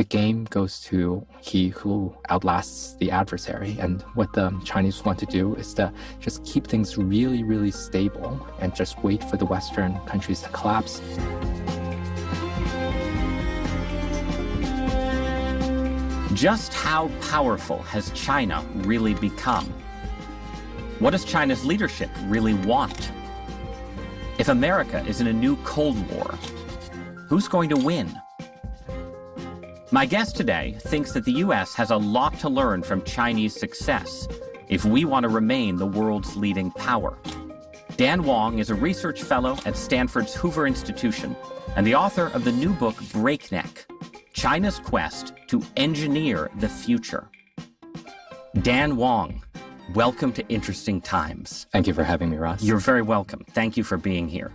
game goes to he who outlasts the adversary. And what the Chinese want to do is to just keep things really, really stable and just wait for the Western countries to collapse. Just how powerful has China really become? What does China's leadership really want? If America is in a new Cold War, who's going to win? My guest today thinks that the U.S. has a lot to learn from Chinese success if we want to remain the world's leading power. Dan Wang is a research fellow at Stanford's Hoover Institution and the author of the new book, BreakNeck, China's Quest to Engineer the Future. Dan Wang, welcome to Interesting Times. Thank you for having me, Ross. You're very welcome. Thank you for being here.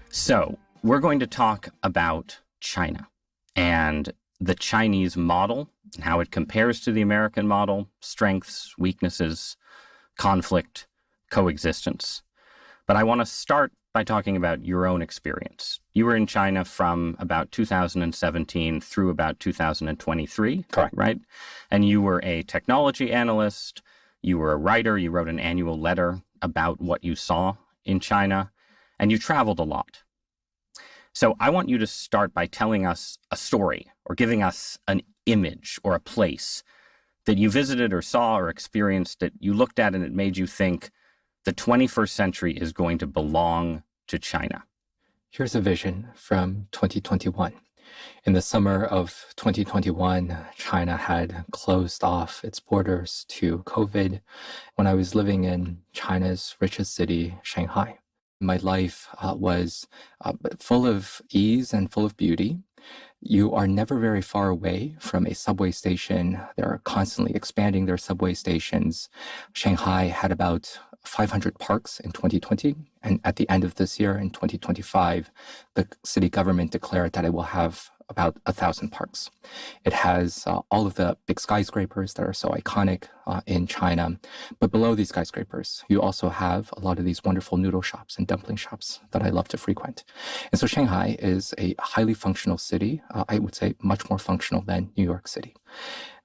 So, we're going to talk about China and the Chinese model and how it compares to the American model, strengths, weaknesses, conflict, coexistence. But I want to start by talking about your own experience. You were in China from about 2017 through about 2023. Correct. Right? And you were a technology analyst, you were a writer, you wrote an annual letter about what you saw in China, and you traveled a lot. So I want you to start by telling us a story or giving us an image or a place that you visited or saw or experienced that you looked at and it made you think the 21st century is going to belong to China. Here's a vision from 2021. In the summer of 2021, China had closed off its borders to COVID when I was living in China's richest city, Shanghai. My life was full of ease and full of beauty. You are never very far away from a subway station. They're constantly expanding their subway stations. Shanghai had about 500 parks in 2020. And at the end of this year, in 2025, the city government declared that it will have about 1,000 parks. It has all of the big skyscrapers that are so iconic in China. But below these skyscrapers, you also have a lot of these wonderful noodle shops and dumpling shops that I love to frequent. And so Shanghai is a highly functional city. I would say much more functional than New York City.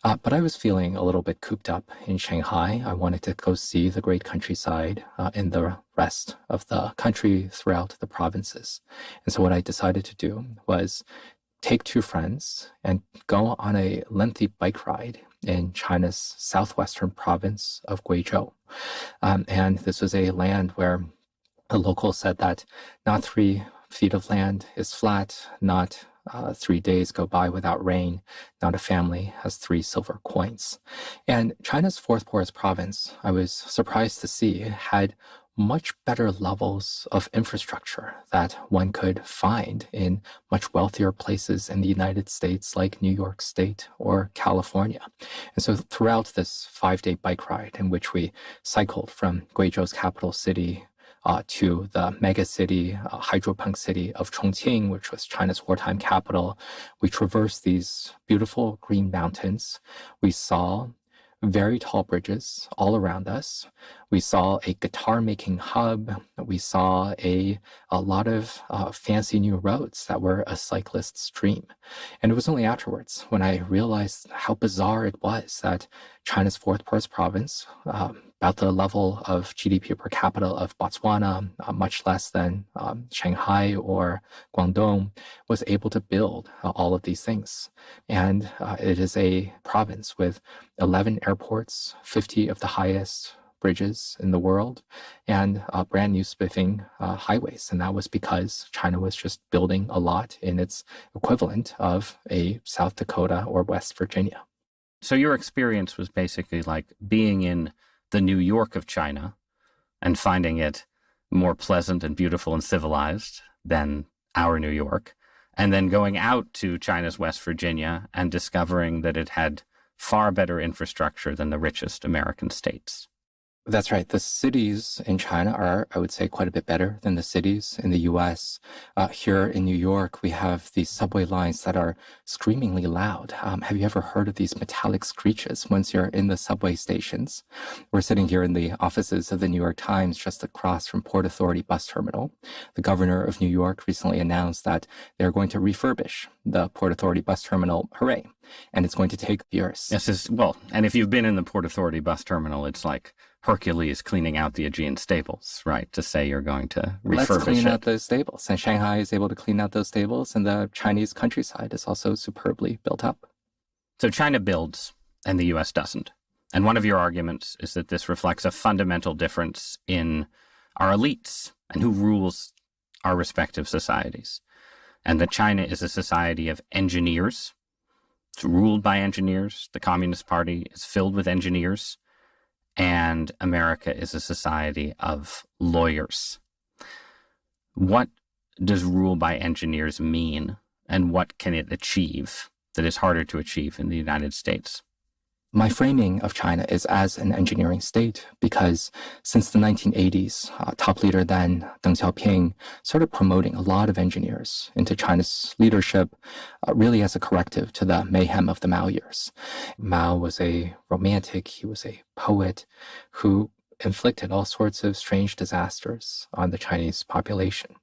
But I was feeling a little bit cooped up in Shanghai. I wanted to go see the great countryside in the rest of the country throughout the provinces. And so what I decided to do was take two friends and go on a lengthy bike ride in China's southwestern province of Guizhou. And this was a land where the locals said that not 3 feet of land is flat, not 3 days go by without rain, not a family has 3 silver coins. And China's fourth poorest province, I was surprised to see, had much better levels of infrastructure that one could find in much wealthier places in the United States like New York State or California. And so throughout this 5-day bike ride in which we cycled from Guizhou's capital city to the mega city, hydropunk city of Chongqing, which was China's wartime capital, we traversed these beautiful green mountains. We saw very tall bridges all around us. We saw a guitar-making hub. We saw a lot of fancy new roads that were a cyclist's dream. And it was only afterwards when I realized how bizarre it was that China's fourth poorest province, about the level of GDP per capita of Botswana, much less than Shanghai or Guangdong, was able to build all of these things. And it is a province with 11 airports, 50 of the highest bridges in the world, and brand new spiffing highways. And that was because China was just building a lot in its equivalent of a South Dakota or West Virginia. So your experience was basically like being in the New York of China and finding it more pleasant and beautiful and civilized than our New York, and then going out to China's West Virginia and discovering that it had far better infrastructure than the richest American states. That's right. The cities in China are, I would say, quite a bit better than the cities in the US. Here in New York, we have these subway lines that are screamingly loud. Have you ever heard of these metallic screeches once you're in the subway stations? We're sitting here in the offices of the New York Times just across from Port Authority Bus Terminal. The governor of New York recently announced that they're going to refurbish the Port Authority Bus Terminal. Hooray. and it's going to take years. Yes, well, and if you've been in the Port Authority bus terminal, it's like Hercules cleaning out the Aegean stables, right? To say you're going to refurbish Let's clean it. out those stables. And Shanghai is able to clean out those stables, and the Chinese countryside is also superbly built up. So China builds, and the U.S. doesn't. And one of your arguments is that this reflects a fundamental difference in our elites and who rules our respective societies. And that China is a society of engineers. It's ruled by engineers. The Communist Party is filled with engineers. And America is a society of lawyers. What does rule by engineers mean, and what can it achieve that is harder to achieve in the United States? My framing of China is as an engineering state because since the 1980s, top leader then, Deng Xiaoping, started promoting a lot of engineers into China's leadership, really as a corrective to the mayhem of the Mao years. Mao was a romantic, he was a poet who inflicted all sorts of strange disasters on the Chinese population.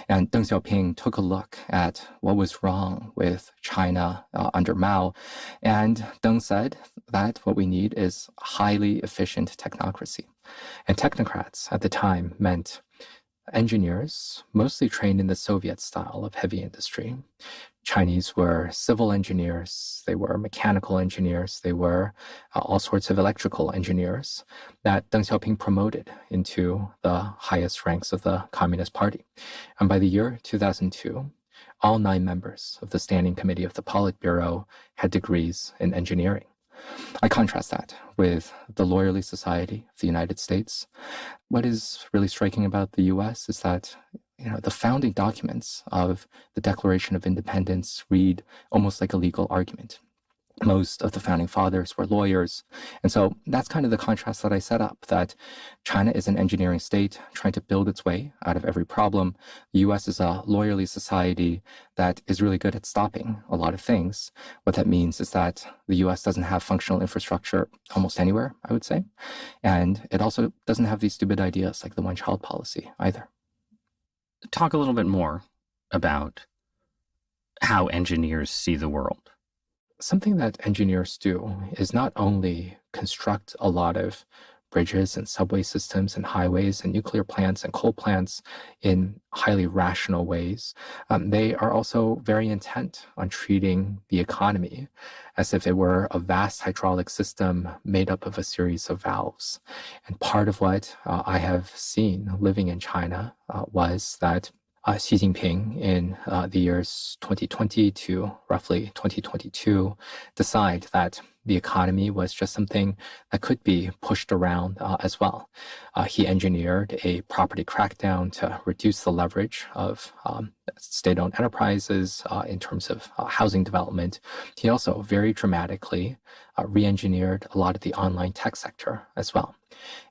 And Deng Xiaoping took a look at what was wrong with China under Mao. And Deng said that what we need is highly efficient technocracy. And technocrats at the time meant engineers, mostly trained in the Soviet style of heavy industry. Chinese were civil engineers, they were mechanical engineers, they were all sorts of electrical engineers that Deng Xiaoping promoted into the highest ranks of the Communist Party. And by the year 2002, all 9 members of the Standing Committee of the Politburo had degrees in engineering. I contrast that with the lawyerly society of the United States. What is really striking about the US is that the founding documents of the Declaration of Independence read almost like a legal argument. Most of the founding fathers were lawyers. And so that's kind of the contrast that I set up, that China is an engineering state trying to build its way out of every problem. The US is a lawyerly society that is really good at stopping a lot of things. What that means is that the US doesn't have functional infrastructure almost anywhere, I would say. And it also doesn't have these stupid ideas like the one-child policy either. Talk a little bit more about how engineers see the world. Something that engineers do is not only construct a lot of bridges and subway systems and highways and nuclear plants and coal plants in highly rational ways. They are also very intent on treating the economy as if it were a vast hydraulic system made up of a series of valves. And part of what I have seen living in China was that Xi Jinping in the years 2020 to roughly 2022 decide that the economy was just something that could be pushed around as well. He engineered a property crackdown to reduce the leverage of state-owned enterprises in terms of housing development. He also very dramatically re-engineered a lot of the online tech sector as well.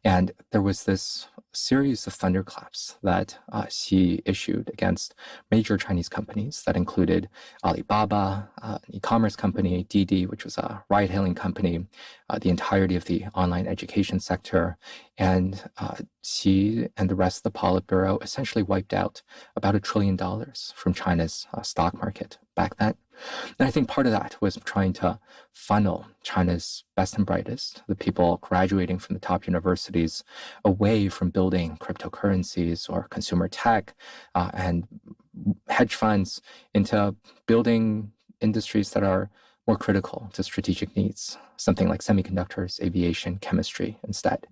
And there was this series of thunderclaps that Xi issued against major Chinese companies that included Alibaba, an e-commerce company, Didi, which was a ride-hailing company, the entirety of the online education sector. And Xi and the rest of the Politburo essentially wiped out about $1 trillion from China's stock market back then. And I think part of that was trying to funnel China's best and brightest, the people graduating from the top universities, away from building cryptocurrencies or consumer tech and hedge funds into building industries that are more critical to strategic needs, something like semiconductors, aviation, chemistry instead.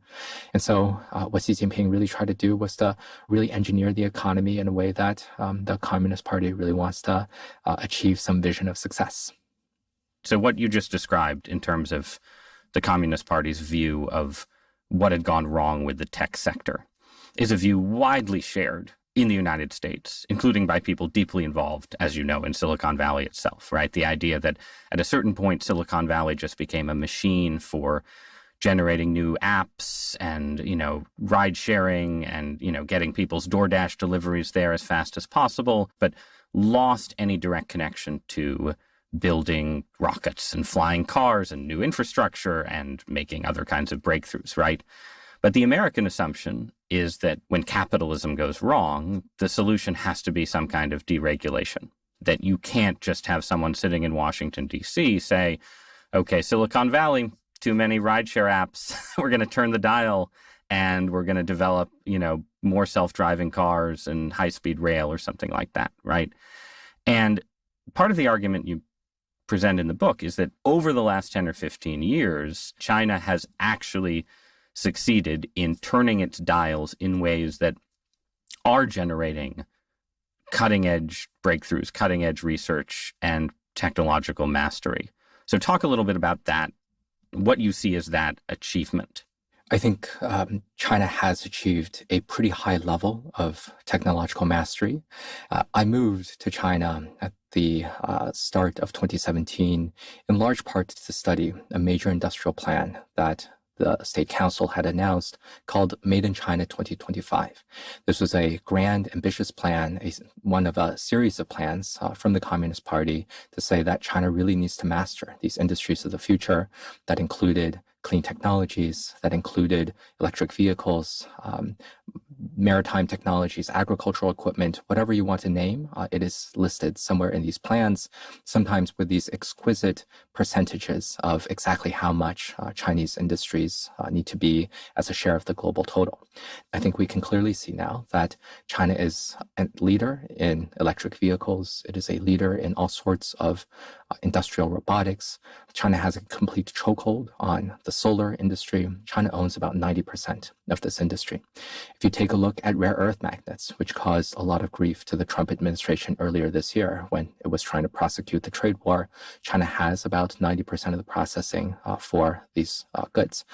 And so what Xi Jinping really tried to do was to really engineer the economy in a way that the Communist Party really wants to achieve some vision of success. So what you just described in terms of the Communist Party's view of what had gone wrong with the tech sector is a view widely shared in the United States, including by people deeply involved, as you know, in Silicon Valley itself, right? The idea that at a certain point, Silicon Valley just became a machine for generating new apps and, ride sharing and, getting people's DoorDash deliveries there as fast as possible, but lost any direct connection to building rockets and flying cars and new infrastructure and making other kinds of breakthroughs, right? But the American assumption is that when capitalism goes wrong, the solution has to be some kind of deregulation. that you can't just have someone sitting in Washington, D.C. say, okay, Silicon Valley, too many rideshare apps. We're going to turn the dial and we're going to develop, more self-driving cars and high-speed rail or something like that, right? And part of the argument you present in the book is that over the last 10 or 15 years, China has actually succeeded in turning its dials in ways that are generating cutting-edge breakthroughs, cutting-edge research, and technological mastery. So talk a little bit about that, what you see as that achievement. I think China has achieved a pretty high level of technological mastery. I moved to China at the start of 2017, in large part to study a major industrial plan that the State Council had announced called Made in China 2025. This was a grand, ambitious plan, one of a series of plans from the Communist Party to say that China really needs to master these industries of the future that included clean technologies, that included electric vehicles, maritime technologies, agricultural equipment, whatever you want to name, it is listed somewhere in these plans, sometimes with these exquisite percentages of exactly how much Chinese industries need to be as a share of the global total. I think we can clearly see now that China is a leader in electric vehicles. It is a leader in all sorts of industrial robotics. China has a complete chokehold on the solar industry. China owns about 90% of this industry. If you take a look at rare earth magnets, which caused a lot of grief to the Trump administration earlier this year when it was trying to prosecute the trade war, China has about 90% of the processing for these goods.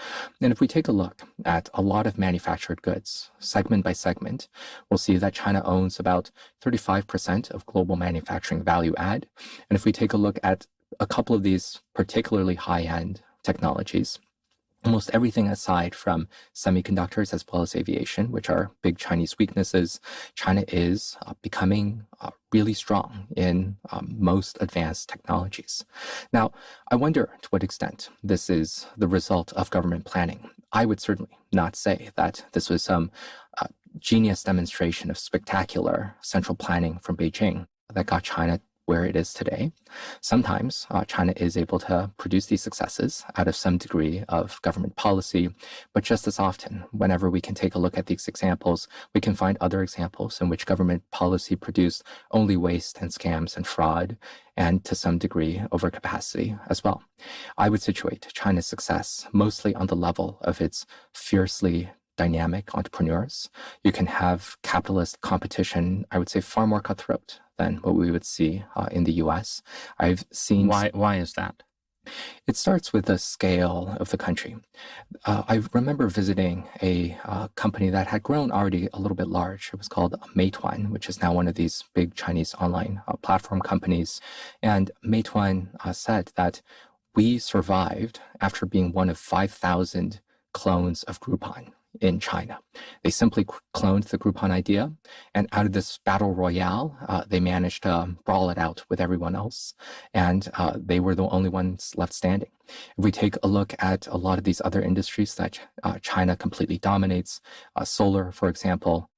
And if we take a look at a lot of manufactured goods, segment by segment, we'll see that China owns about 35% of global manufacturing value add. And if we take a look at a couple of these particularly high-end technologies, almost everything aside from semiconductors as well as aviation, which are big Chinese weaknesses, China is becoming really strong in most advanced technologies. Now, I wonder to what extent this is the result of government planning. I would certainly not say that this was some genius demonstration of spectacular central planning from Beijing that got China where it is today. Sometimes China is able to produce these successes out of some degree of government policy, but just as often, whenever we can take a look at these examples, we can find other examples in which government policy produced only waste and scams and fraud, and to some degree overcapacity as well. I would situate China's success mostly on the level of its fiercely dynamic entrepreneurs. You can have capitalist competition, I would say, far more cutthroat than what we would see in the US. I've seen... Why is that? It starts with the scale of the country. I remember visiting a company that had grown already a little bit large. It was called Meituan, which is now one of these big Chinese online platform companies. And Meituan said that we survived after being one of 5,000 clones of Groupon in China. They simply cloned the Groupon idea, and out of this battle royale, they managed to brawl it out with everyone else, and they were the only ones left standing. If we take a look at a lot of these other industries that China completely dominates, solar, for example,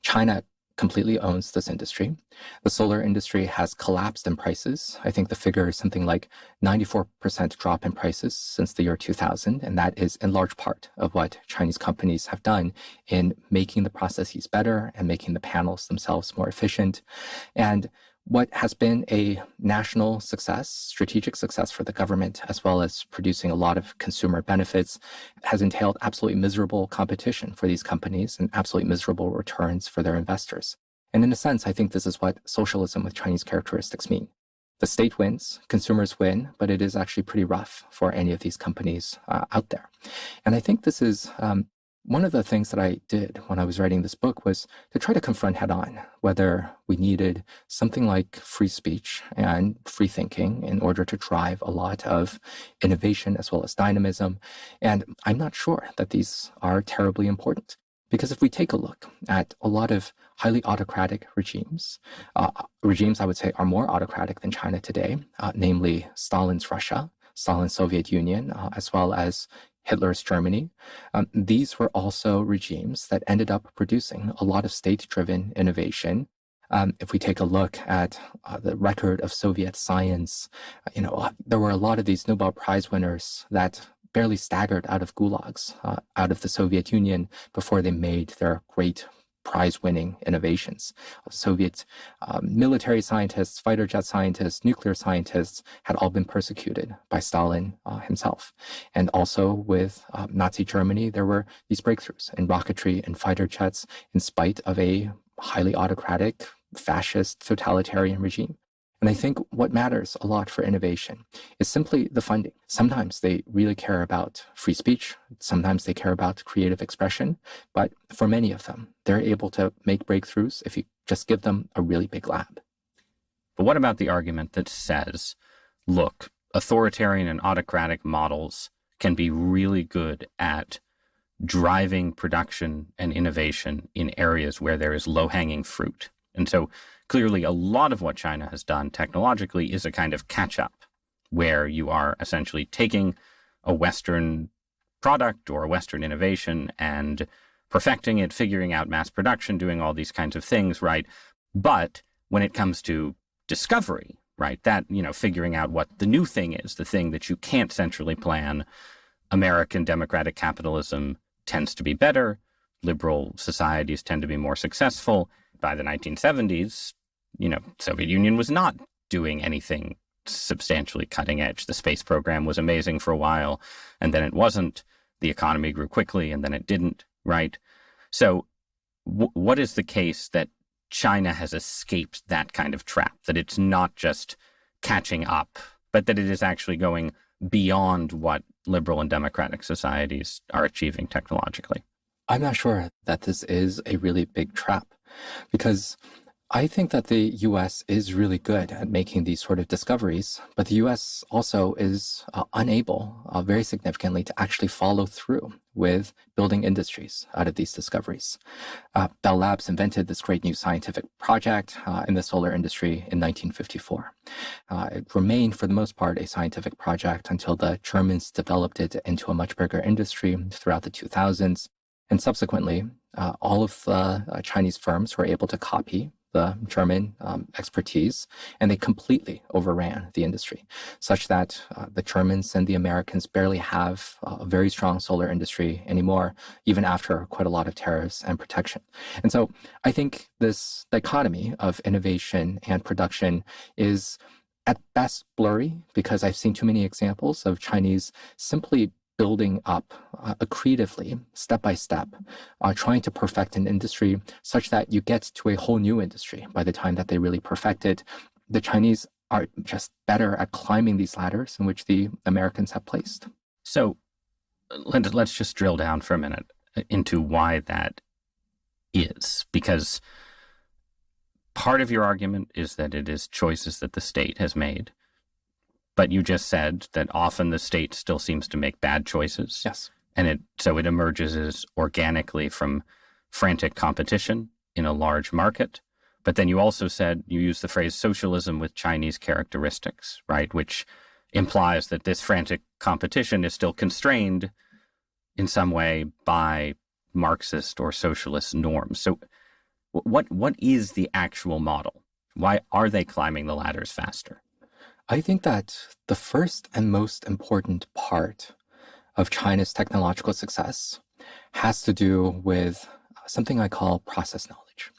China completely owns this industry. The solar industry has collapsed in prices. I think the figure is something like 94% drop in prices since the year 2000, and that is in large part of what Chinese companies have done in making the processes better and making the panels themselves more efficient. And what has been a national success, strategic success for the government, as well as producing a lot of consumer benefits, has entailed absolutely miserable competition for these companies and absolutely miserable returns for their investors. And in a sense, I think this is what socialism with Chinese characteristics mean. The state wins, consumers win, but it is actually pretty rough for any of these companies out there. And I think this is one of the things that I did when I was writing this book was to try to confront head on whether we needed something like free speech and free thinking in order to drive a lot of innovation as well as dynamism. And I'm not sure that these are terribly important. Because if we take a look at a lot of highly autocratic regimes, regimes I would say are more autocratic than China today, namely Stalin's Russia, Stalin's Soviet Union, as well as Hitler's Germany. These were also regimes that ended up producing a lot of state-driven innovation If we take a look at the record of Soviet science, there were a lot of these Nobel Prize winners that barely staggered out of gulags, out of the Soviet Union before they made their great prize-winning innovations. Soviet military scientists, fighter jet scientists, nuclear scientists had all been persecuted by Stalin himself. And also with Nazi Germany, there were these breakthroughs in rocketry and fighter jets in spite of a highly autocratic, fascist, totalitarian regime. And I think what matters a lot for innovation is simply the funding. Sometimes they really care about free speech. Sometimes they care about creative expression. But for many of them, they're able to make breakthroughs if you just give them a really big lab. But what about the argument that says, look, authoritarian and autocratic models can be really good at driving production and innovation in areas where there is low-hanging fruit? And so clearly, a lot of what China has done technologically is a kind of catch-up, where you are essentially taking a Western product or a Western innovation and perfecting it, figuring out mass production, doing all these kinds of things, right? But when it comes to discovery, right, that, figuring out what the new thing is, the thing that you can't centrally plan, American democratic capitalism tends to be better. Liberal societies tend to be more successful. By the 1970s, Soviet Union was not doing anything substantially cutting edge. The space program was amazing for a while, and then it wasn't. The economy grew quickly, and then it didn't, right? So what is the case that China has escaped that kind of trap, that it's not just catching up, but that it is actually going beyond what liberal and democratic societies are achieving technologically? I'm not sure that this is a really big trap, because I think that the US is really good at making these sort of discoveries, but the US also is unable very significantly to actually follow through with building industries out of these discoveries. Bell Labs invented this great new scientific project in the solar industry in 1954. It remained, for the most part, a scientific project until the Germans developed it into a much bigger industry throughout the 2000s. And subsequently, all of the Chinese firms were able to copy the German expertise, and they completely overran the industry, such that the Germans and the Americans barely have a very strong solar industry anymore, even after quite a lot of tariffs and protection. And so I think this dichotomy of innovation and production is at best blurry, because I've seen too many examples of Chinese simply building up accretively, step by step, trying to perfect an industry such that you get to a whole new industry by the time that they really perfect it. The Chinese are just better at climbing these ladders in which the Americans have placed. So let's just drill down for a minute into why that is, because part of your argument is that it is choices that the state has made. But you just said that often the state still seems to make bad choices. Yes. And so it emerges as organically from frantic competition in a large market. But then you also said, you used the phrase socialism with Chinese characteristics, right? Which implies that this frantic competition is still constrained in some way by Marxist or socialist norms. So what is the actual model? Why are they climbing the ladders faster? I think that the first and most important part of China's technological success has to do with something I call process knowledge.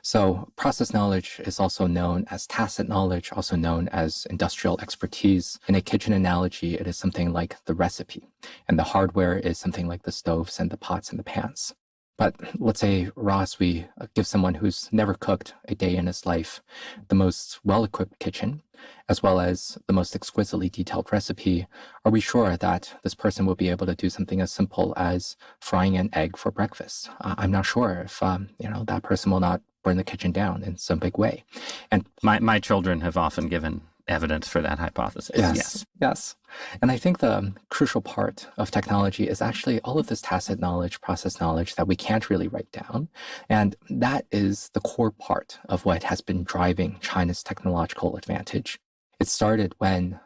So process knowledge is also known as tacit knowledge, also known as industrial expertise. In a kitchen analogy, it is something like the recipe, and the hardware is something like the stoves and the pots and the pans. But let's say, Ross, we give someone who's never cooked a day in his life the most well-equipped kitchen, as well as the most exquisitely detailed recipe. Are we sure that this person will be able to do something as simple as frying an egg for breakfast? I'm not sure if that person will not burn the kitchen down in some big way. And my children have often given evidence for that hypothesis. Yes. And I think the crucial part of technology is actually all of this tacit knowledge, process knowledge that we can't really write down. And that is the core part of what has been driving China's technological advantage. It started when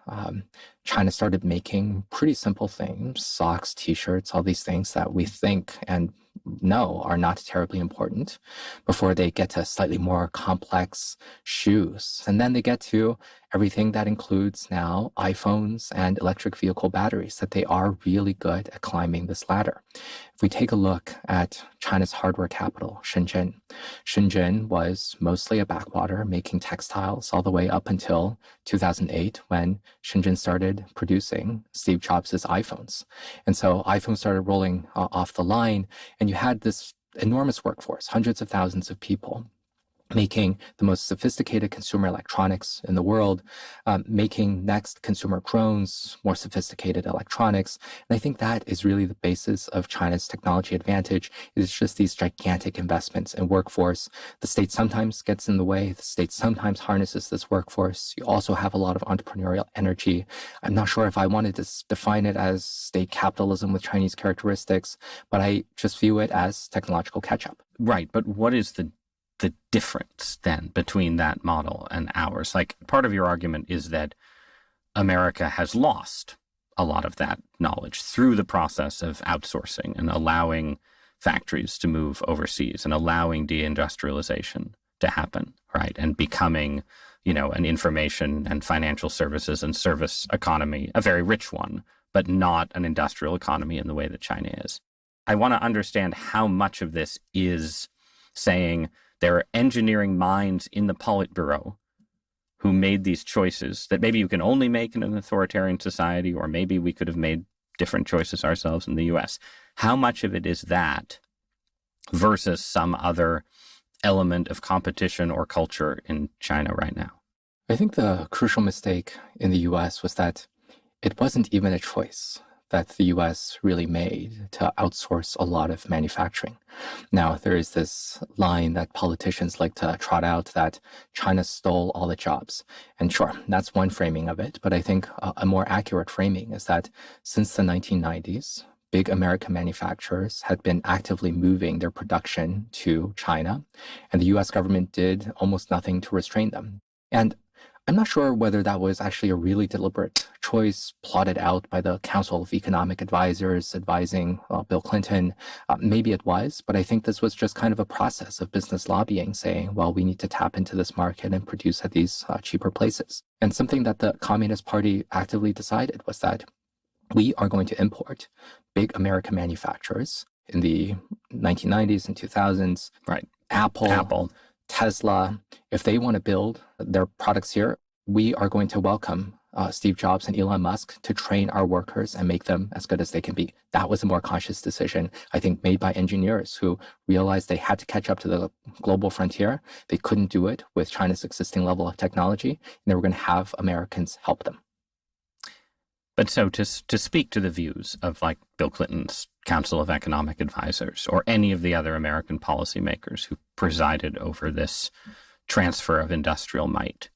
China started making pretty simple things, socks, t-shirts, all these things that we think and know are not terribly important before they get to slightly more complex shoes. And then they get to everything that includes now iPhones and electric vehicle batteries, that they are really good at climbing this ladder. If we take a look at China's hardware capital, Shenzhen was mostly a backwater making textiles all the way up until 2008 when Shenzhen started producing Steve Jobs' iPhones. And so iPhones started rolling off the line, and you had this enormous workforce, hundreds of thousands of people making the most sophisticated consumer electronics in the world, making next consumer drones, more sophisticated electronics. And I think that is really the basis of China's technology advantage. It's just these gigantic investments in workforce. The state sometimes gets in the way. The state sometimes harnesses this workforce. You also have a lot of entrepreneurial energy. I'm not sure if I wanted to define it as state capitalism with Chinese characteristics, but I just view it as technological catch-up. Right, but what is the difference then between that model and ours? Like, part of your argument is that America has lost a lot of that knowledge through the process of outsourcing and allowing factories to move overseas and allowing deindustrialization to happen, right? And becoming, an information and financial services and service economy, a very rich one, but not an industrial economy in the way that China is. I want to understand how much of this is saying there are engineering minds in the Politburo who made these choices that maybe you can only make in an authoritarian society, or maybe we could have made different choices ourselves in the US. How much of it is that versus some other element of competition or culture in China right now? I think the crucial mistake in the US was that it wasn't even a choice that the US really made to outsource a lot of manufacturing. Now, there is this line that politicians like to trot out that China stole all the jobs. And sure, that's one framing of it. But I think a more accurate framing is that since the 1990s, big American manufacturers had been actively moving their production to China, and the US government did almost nothing to restrain them. And I'm not sure whether that was actually a really deliberate choice plotted out by the Council of Economic Advisors advising Bill Clinton. Maybe it was, but I think this was just kind of a process of business lobbying saying, well, we need to tap into this market and produce at these cheaper places. And something that the Communist Party actively decided was that we are going to import big American manufacturers in the 1990s and 2000s. Right. Apple. Tesla, if they want to build their products here, we are going to welcome Steve Jobs and Elon Musk to train our workers and make them as good as they can be. That was a more conscious decision, I think, made by engineers who realized they had to catch up to the global frontier. They couldn't do it with China's existing level of technology, and they were going to have Americans help them. But so to speak to the views of like Bill Clinton's Council of Economic Advisors or any of the other American policymakers who presided over this transfer of industrial might,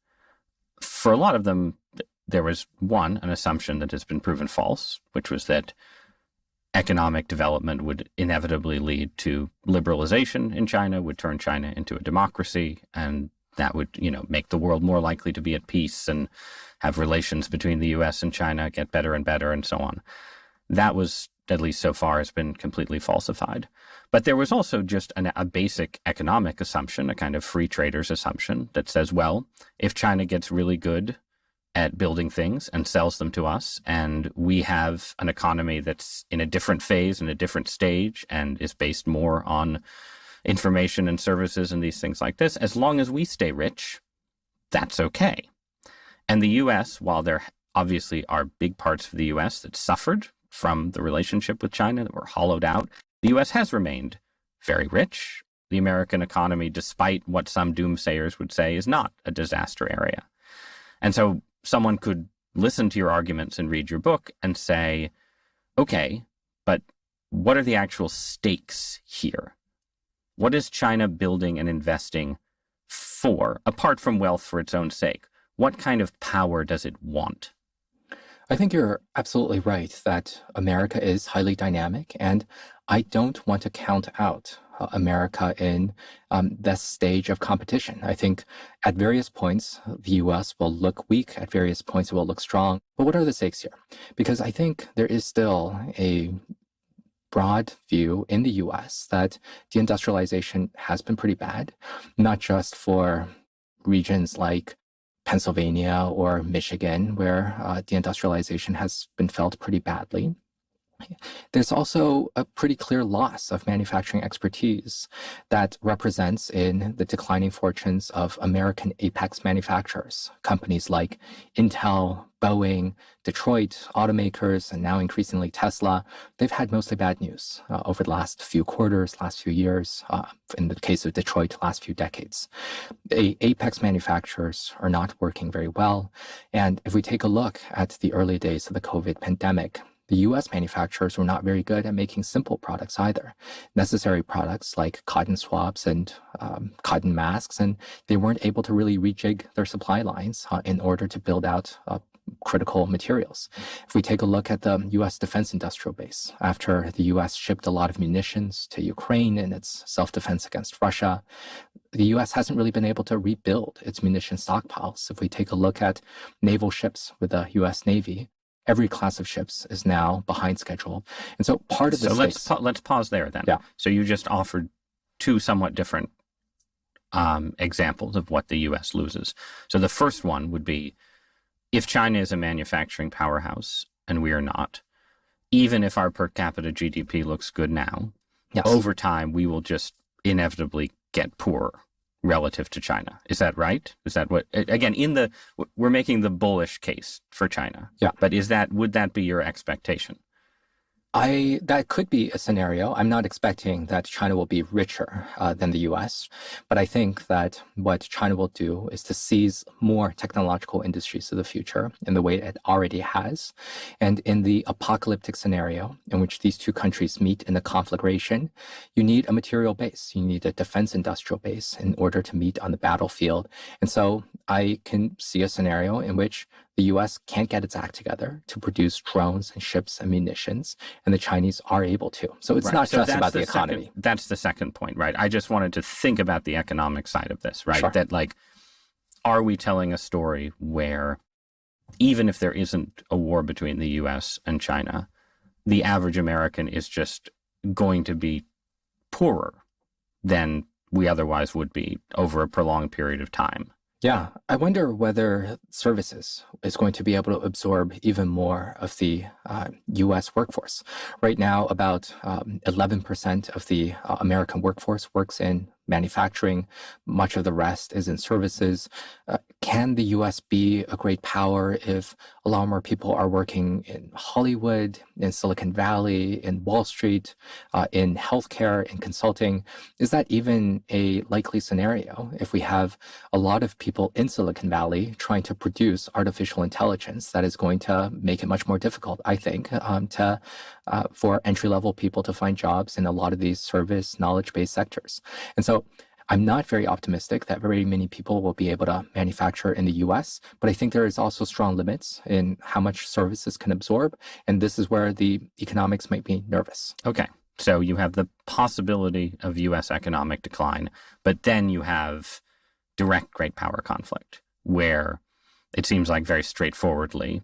for a lot of them, there was an assumption that has been proven false, which was that economic development would inevitably lead to liberalization in China, would turn China into a democracy, and that would, make the world more likely to be at peace and have relations between the US and China get better and better and so on. That was, at least so far, has been completely falsified. But there was also just a basic economic assumption, a kind of free trader's assumption that says, well, if China gets really good at building things and sells them to us, and we have an economy that's in a different phase and a different stage and is based more on information and services and these things like this, as long as we stay rich, that's okay. And the U.S., while there obviously are big parts of the U.S. that suffered from the relationship with China, that were hollowed out, the U.S. has remained very rich. The American economy, despite what some doomsayers would say, is not a disaster area. And so someone could listen to your arguments and read your book and say, okay, but what are the actual stakes here? What is China building and investing for, apart from wealth for its own sake? What kind of power does it want? I think you're absolutely right that America is highly dynamic, and I don't want to count out America in this stage of competition. I think at various points, the US will look weak. At various points, it will look strong. But what are the stakes here? Because I think there is still a broad view in the US that deindustrialization has been pretty bad, not just for regions like Pennsylvania or Michigan, where deindustrialization has been felt pretty badly. There's also a pretty clear loss of manufacturing expertise that represents in the declining fortunes of American apex manufacturers, companies like Intel, Boeing, Detroit automakers, and now increasingly Tesla. They've had mostly bad news over the last few quarters, last few years, in the case of Detroit, last few decades. The apex manufacturers are not working very well. And if we take a look at the early days of the COVID pandemic, the US manufacturers were not very good at making simple products either. Necessary products like cotton swabs and cotton masks, and they weren't able to really rejig their supply lines in order to build out critical materials. If we take a look at the US defense industrial base, after the US shipped a lot of munitions to Ukraine in its self-defense against Russia, the US hasn't really been able to rebuild its munition stockpiles. If we take a look at naval ships with the US Navy, every class of ships is now behind schedule. And so part of the let's pause there then. Yeah. So you just offered two somewhat different examples of what the US loses. So the first one would be, if China is a manufacturing powerhouse and we are not, even if our per capita GDP looks good now, yes, over time we will just inevitably get poorer relative to China. Is that right? Is that what, again, we're making the bullish case for China. Yeah. But would that be your expectation? That could be a scenario. I'm not expecting that China will be richer than the US, but I think that what China will do is to seize more technological industries of the future in the way it already has. And in the apocalyptic scenario in which these two countries meet in a conflagration, you need a material base. You need a defense industrial base in order to meet on the battlefield. And so I can see a scenario in which the US can't get its act together to produce drones and ships and munitions, and the Chinese are able to. So it's not just about the economy. That's the second point, right? I just wanted to think about the economic side of this, right? Sure. That, like, are we telling a story where even if there isn't a war between the US and China, the average American is just going to be poorer than we otherwise would be over a prolonged period of time? Yeah, I wonder whether services is going to be able to absorb even more of the U.S. workforce. Right now, about 11% of the American workforce works in manufacturing. Much of the rest is in services. Can the U.S. be a great power if a lot more people are working in Hollywood, in Silicon Valley, in Wall Street, in healthcare, in consulting? Is that even a likely scenario if we have a lot of people in Silicon Valley trying to produce artificial intelligence that is going to make it much more difficult, I think, for entry-level people to find jobs in a lot of these service, knowledge-based sectors. And so I'm not very optimistic that very many people will be able to manufacture in the US, but I think there is also strong limits in how much services can absorb. And this is where the economics might be nervous. Okay. So you have the possibility of US economic decline, but then you have direct great power conflict, where it seems like very straightforwardly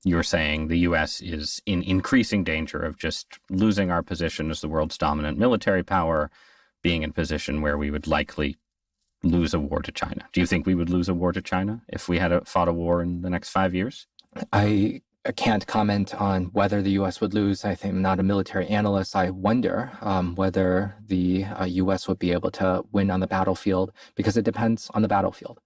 you're saying the US is in increasing danger of just losing our position as the world's dominant military power, being in a position where we would likely lose a war to China. Do you think we would lose a war to China if we had fought a war in the next 5 years? I can't comment on whether the U.S. would lose. I think I'm not a military analyst. I wonder whether the U.S. would be able to win on the battlefield, because it depends on the battlefield.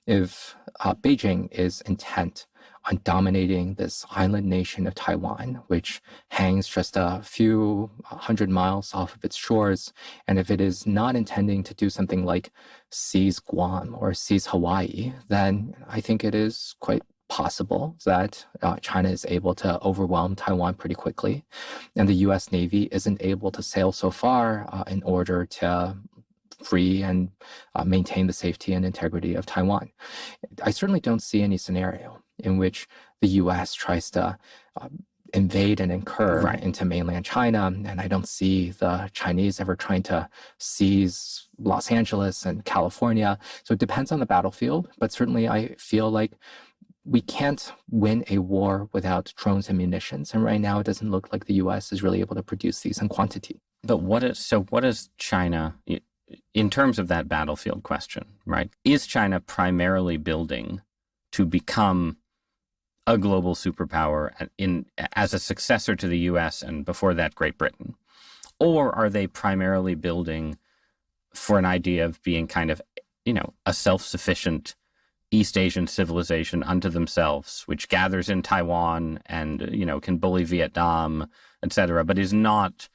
If Beijing is intent on dominating this island nation of Taiwan, which hangs just a few 100 miles off of its shores, and if it is not intending to do something like seize Guam or seize Hawaii, then I think it is quite possible that China is able to overwhelm Taiwan pretty quickly, and the U.S. Navy isn't able to sail so far in order to free and maintain the safety and integrity of Taiwan. I certainly don't see any scenario in which the U.S. tries to invade and incur Right. into mainland China. And I don't see the Chinese ever trying to seize Los Angeles and California. So it depends on the battlefield. But certainly I feel like we can't win a war without drones and munitions. And right now it doesn't look like the US is really able to produce these in quantity. But what is China, in terms of that battlefield question, right? Is China primarily building to become a global superpower as a successor to the US and before that Great Britain? Or are they primarily building for an idea of being kind of, a self-sufficient East Asian civilization unto themselves, which gathers in Taiwan and, can bully Vietnam, et cetera, but is not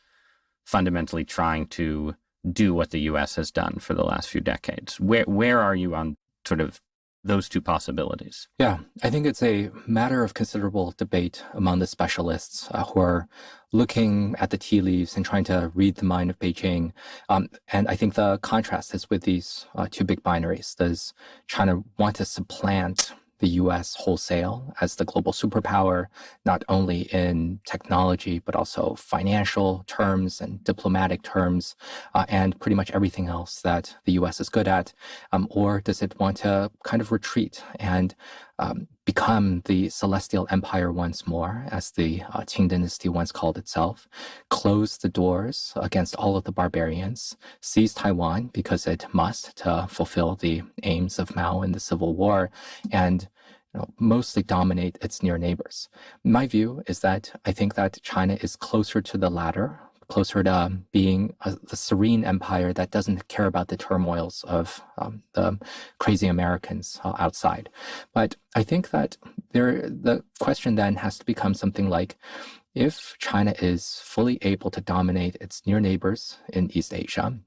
fundamentally trying to do what the U.S. has done for the last few decades? Where are you on sort of those two possibilities? Yeah, I think it's a matter of considerable debate among the specialists who are looking at the tea leaves and trying to read the mind of Beijing. And I think the contrast is with these two big binaries. Does China want to supplant the U.S. wholesale as the global superpower, not only in technology, but also financial terms and diplomatic terms, and pretty much everything else that the U.S. is good at? Or does it want to kind of retreat and become the celestial empire once more, as the Qing dynasty once called itself, close the doors against all of the barbarians, seize Taiwan because it must to fulfill the aims of Mao in the Civil War, and mostly dominate its near neighbors? My view is that I think that China is closer to the latter, closer to being the serene empire that doesn't care about the turmoils of the crazy Americans outside. But I think that the question then has to become something like, if China is fully able to dominate its near neighbors in East Asia,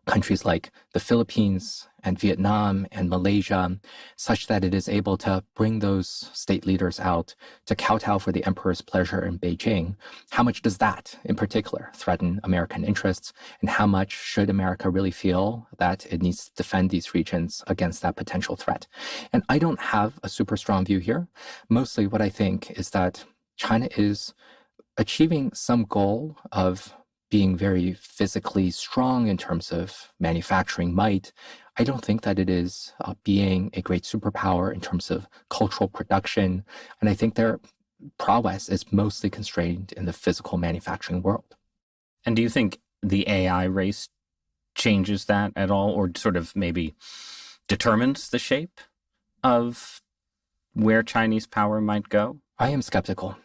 countries like the Philippines and Vietnam and Malaysia, such that it is able to bring those state leaders out to kowtow for the emperor's pleasure in Beijing, how much does that in particular threaten American interests? And how much should America really feel that it needs to defend these regions against that potential threat? And I don't have a super strong view here. Mostly what I think is that China is achieving some goal of being very physically strong in terms of manufacturing might. I don't think that it is being a great superpower in terms of cultural production. And I think their prowess is mostly constrained in the physical manufacturing world. And do you think the AI race changes that at all, or sort of maybe determines the shape of where Chinese power might go? I am skeptical.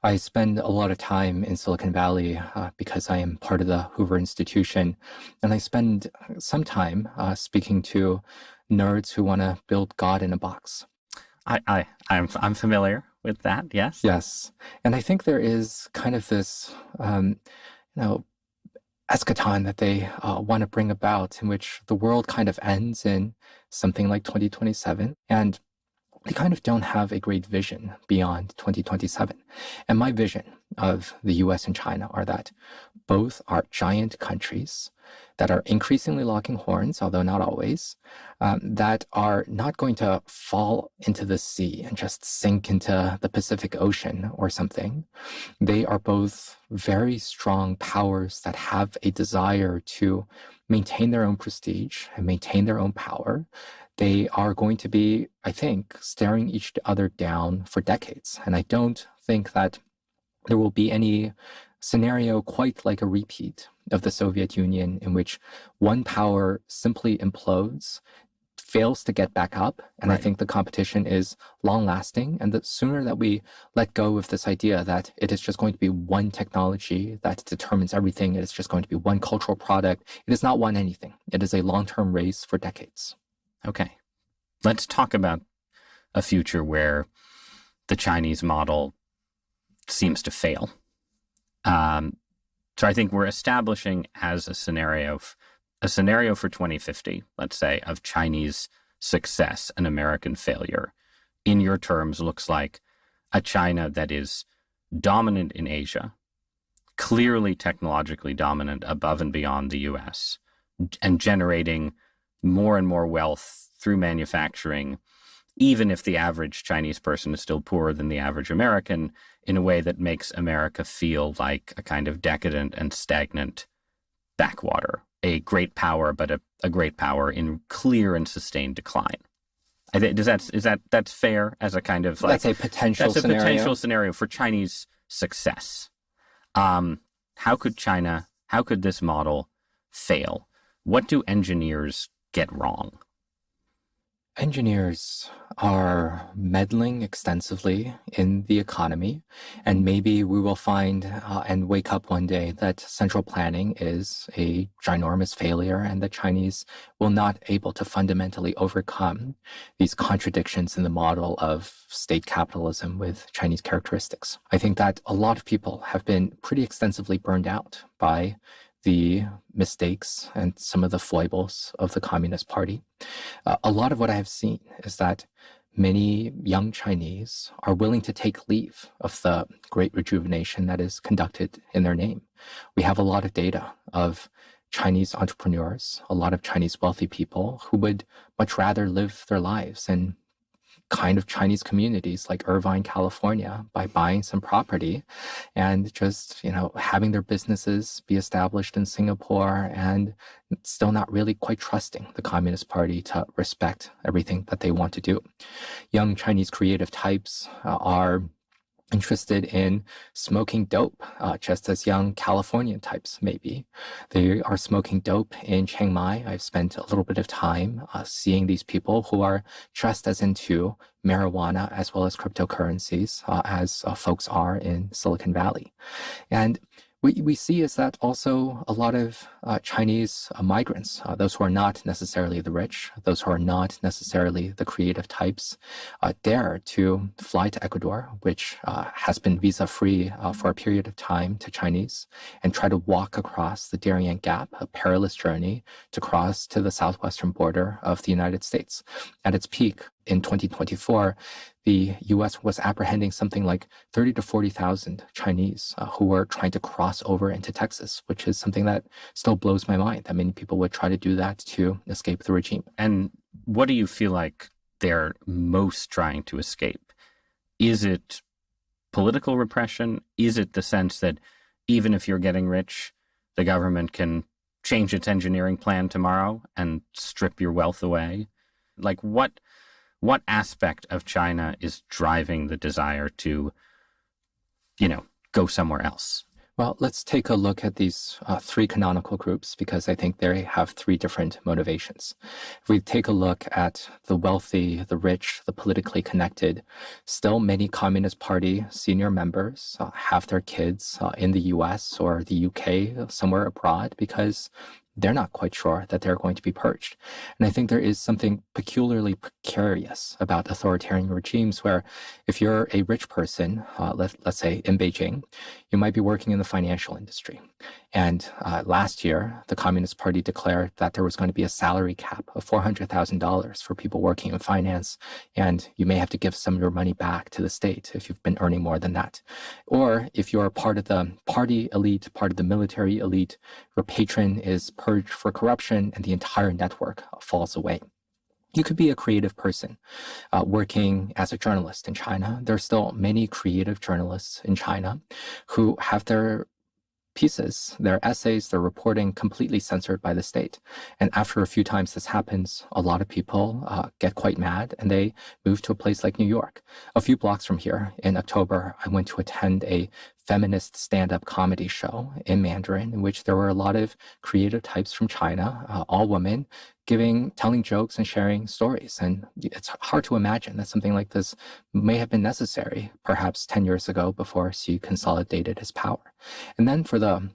I spend a lot of time in Silicon Valley because I am part of the Hoover Institution, and I spend some time speaking to nerds who want to build God in a box. I'm familiar with that. Yes. Yes, and I think there is kind of this, eschaton that they want to bring about, in which the world kind of ends in something like 2027, and they kind of don't have a great vision beyond 2027. And my vision of the US and China are that both are giant countries that are increasingly locking horns, although not always, that are not going to fall into the sea and just sink into the Pacific Ocean or something. They are both very strong powers that have a desire to maintain their own prestige and maintain their own power. They are going to be, I think, staring each other down for decades. And I don't think that there will be any scenario quite like a repeat of the Soviet Union, in which one power simply implodes, fails to get back up. And right. I think the competition is long lasting. And the sooner that we let go of this idea that it is just going to be one technology that determines everything, it is just going to be one cultural product, it is not one anything. It is a long-term race for decades. Okay, let's talk about a future where the Chinese model seems to fail. So I think we're establishing as a scenario for 2050, let's say, of Chinese success and American failure. In your terms, looks like a China that is dominant in Asia, clearly technologically dominant above and beyond the US, and generating more and more wealth through manufacturing even if the average Chinese person is still poorer than the average American, in a way that makes America feel like a kind of decadent and stagnant backwater, a great power, but a great power in clear and sustained decline. That's fair as a kind of like that's a potential scenario. Potential scenario for Chinese success. How could this model fail? What do engineers get wrong? Engineers are meddling extensively in the economy, and maybe we will find and wake up one day that central planning is a ginormous failure and the Chinese will not able to fundamentally overcome these contradictions in the model of state capitalism with Chinese characteristics. I think that a lot of people have been pretty extensively burned out by the mistakes and some of the foibles of the Communist Party. A lot of what I have seen is that many young Chinese are willing to take leave of the great rejuvenation that is conducted in their name. We have a lot of data of Chinese entrepreneurs, a lot of Chinese wealthy people who would much rather live their lives in kind of Chinese communities like Irvine, California, by buying some property and just, having their businesses be established in Singapore and still not really quite trusting the Communist Party to respect everything that they want to do. Young Chinese creative types are interested in smoking dope, just as young Californian types may be. They are smoking dope in Chiang Mai. I've spent a little bit of time seeing these people who are just as into marijuana as well as cryptocurrencies as folks are in Silicon Valley. And what we see is that also a lot of Chinese migrants, those who are not necessarily the rich, those who are not necessarily the creative types, dare to fly to Ecuador, which has been visa-free for a period of time to Chinese, and try to walk across the Darien Gap, a perilous journey to cross to the southwestern border of the United States. At its peak in 2024, the U.S. was apprehending something like 30 to 40,000 Chinese who were trying to cross over into Texas, which is something that still blows my mind, that many people would try to do that to escape the regime. And what do you feel like they're most trying to escape? Is it political repression? Is it the sense that even if you're getting rich, the government can change its engineering plan tomorrow and strip your wealth away? Like what aspect of China is driving the desire to, go somewhere else? Well, let's take a look at these three canonical groups, because I think they have three different motivations. If we take a look at the wealthy, the rich, the politically connected, still many Communist Party senior members have their kids in the US or the UK, somewhere abroad, because they're not quite sure that they're going to be purged. And I think there is something peculiarly precarious about authoritarian regimes where if you're a rich person, let's say in Beijing, you might be working in the financial industry. And last year, the Communist Party declared that there was going to be a salary cap of $400,000 for people working in finance, and you may have to give some of your money back to the state if you've been earning more than that. Or if you're part of the party elite, part of the military elite, your patron is purged for corruption and the entire network falls away. You could be a creative person working as a journalist in China. There are still many creative journalists in China who have their pieces, their essays, their reporting completely censored by the state. And after a few times this happens, a lot of people get quite mad and they move to a place like New York. A few blocks from here, in October, I went to attend a feminist stand-up comedy show in Mandarin, in which there were a lot of creative types from China, all women, telling jokes and sharing stories. And it's hard to imagine that something like this may have been necessary perhaps 10 years ago before Xi consolidated his power. And then for the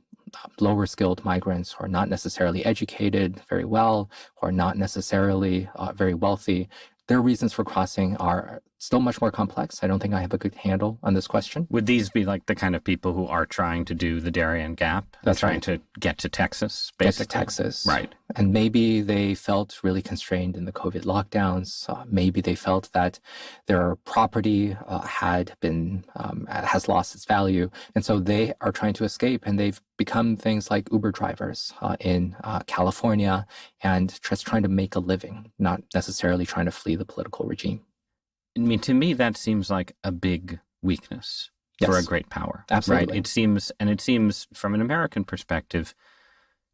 lower skilled migrants who are not necessarily educated very well, who are not necessarily very wealthy, their reasons for crossing are still much more complex. I don't think I have a good handle on this question. Would these be like the kind of people who are trying to do the Darien Gap? That's trying right. to get to Texas, basically? Get to Texas. Right. And maybe they felt really constrained in the COVID lockdowns. Maybe they felt that their property has lost its value. And so they are trying to escape, and they've become things like Uber drivers in California and just trying to make a living, not necessarily trying to flee the political regime. I mean, to me, that seems like a big weakness for a great power. Absolutely. Right? It seems from an American perspective,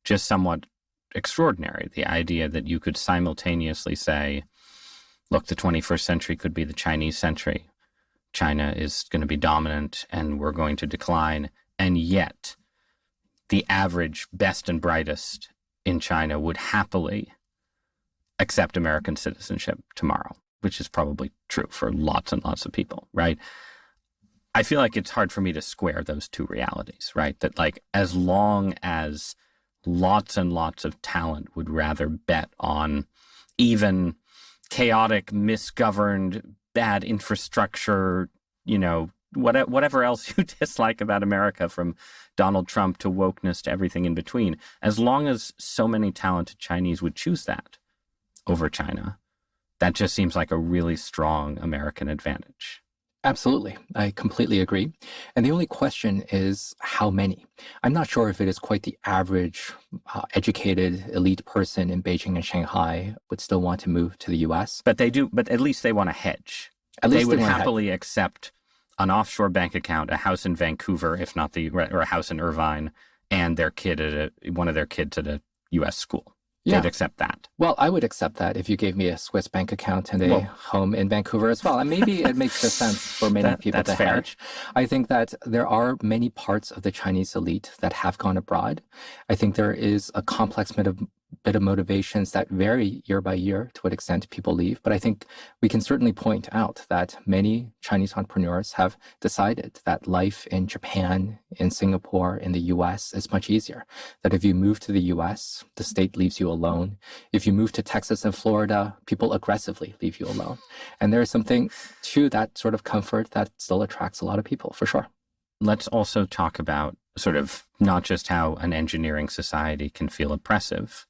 just somewhat extraordinary. The idea that you could simultaneously say, look, the 21st century could be the Chinese century. China is going to be dominant and we're going to decline. And yet the average best and brightest in China would happily accept American citizenship tomorrow, which is probably true for lots and lots of people, right? I feel like it's hard for me to square those two realities, right? That like, as long as lots and lots of talent would rather bet on even chaotic, misgoverned, bad infrastructure, you know, whatever else you dislike about America, from Donald Trump to wokeness to everything in between, as long as so many talented Chinese would choose that over China, that just seems like a really strong American advantage. Absolutely. I completely agree. And the only question is how many? I'm not sure if it is quite the average educated elite person in Beijing and Shanghai would still want to move to the US. But they do, but at least they want to hedge. At least they would happily accept an offshore bank account, a house in Vancouver, if not or a house in Irvine, and their kid one of their kids at a US school. Yeah. They'd accept that. Well, I would accept that if you gave me a Swiss bank account and a home in Vancouver as well. And maybe it makes sense for many people to hedge. I think that there are many parts of the Chinese elite that have gone abroad. I think there is a complex bit of motivations that vary year by year to what extent people leave. But I think we can certainly point out that many Chinese entrepreneurs have decided that life in Japan, in Singapore, in the US is much easier. That if you move to the US, the state leaves you alone. If you move to Texas and Florida, people aggressively leave you alone. And there is something to that sort of comfort that still attracts a lot of people, for sure. Let's also talk about sort of not just how an engineering society can feel oppressive,